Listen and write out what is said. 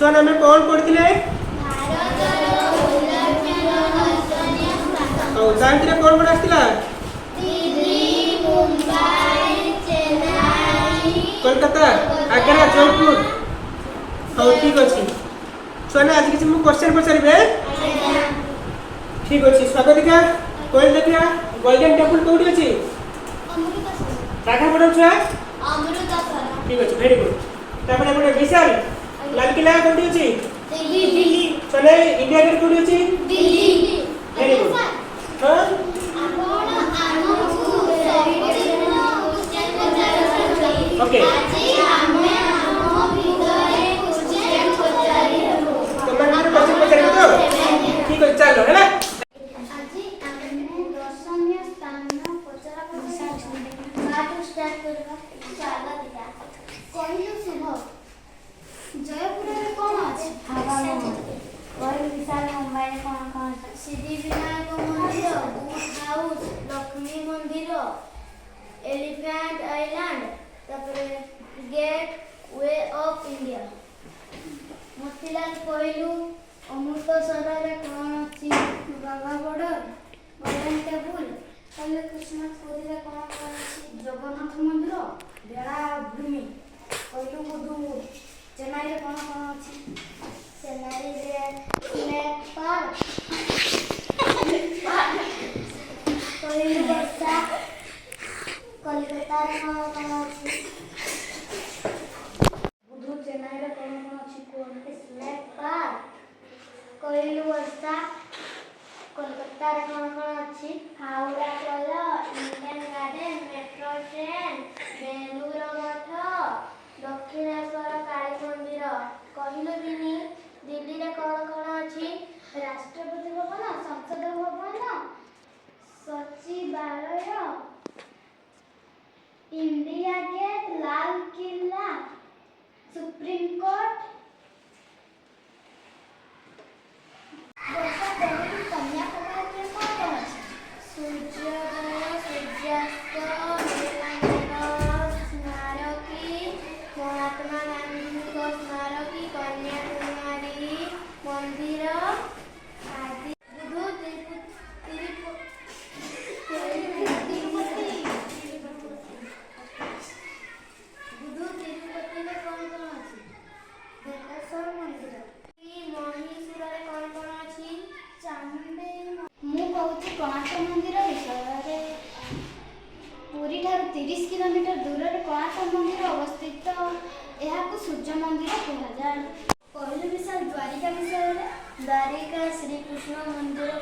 छुआ आम कौन पढ़ते कौन कौन आसला कोलकाता आग्रा जयपुर हाँ ठीक अच्छे छुआ आज किसी क्वेश्चन पचारे ठीक अच्छे स्वागतिका कह देखा गोल्डन टेम्पल कौटी अच्छी राखा पड़ा छुआ ठीक अच्छे भेरी गुड विशाल लाल किला कौटी अच्छी छुआ इंडिया गेट कौटी अच्छी भेरी गुड हाँ ओके ठीक है चलो है ना सिद्धिविनायक मंदिर बुट house Lakshmi Mandir Elephant Island तापर Gateway of India Motilal कोइलू अमृतसर रे कौन अच्छी बाबा बॉर्डर गोल्डन टेबल कल क्रिसमस पुरी रे कौन अच्छी जगन्नाथ मंदिर बेलाभूमि कोइलू बुधु चेन्नई रे कौन कौन अच्छी चेन्नई रे स्नेक पार्क कोइलू वर्षा कोलकाता रे कौन कौन अच्छी बुधु चेन्नई रे कौन कौन अच्छी कोन स्नेक पार्क कोइलू वर्षा कोलकाता रे कौन कौन अच्छी हावड़ा पोल Indian garden metro train Belur Math Dakshineswar काली मंदिर कहलु बिनी दिल्ली रे कौन कौन अच्छी राष्ट्रपति भवन संसद भवन सचिवालय India gate Lal Qila supreme court Kanyakumari में कौन कौन अच्छी सूर्योदय सूर्यास्त स्मारकी महात्मा गांधी स्मारकी कन्याकुमारी मंदिर आदि बुधु तिरुपति में कौन कौन अच्छी वेंकटेश्वर मंदिर महीशूर रे कौन कौन अच्छी चामुंडे मु कहूँ कोणार्क मंदिर विषय पुरी ठार 30 किलोमीटर दूर में कोणार्क मंदिर अवस्थित यहाँ सूर्य मंदिर कहुए कहलु विशाल द्वारिका विषय द्वारिका श्रीकृष्ण मंदिर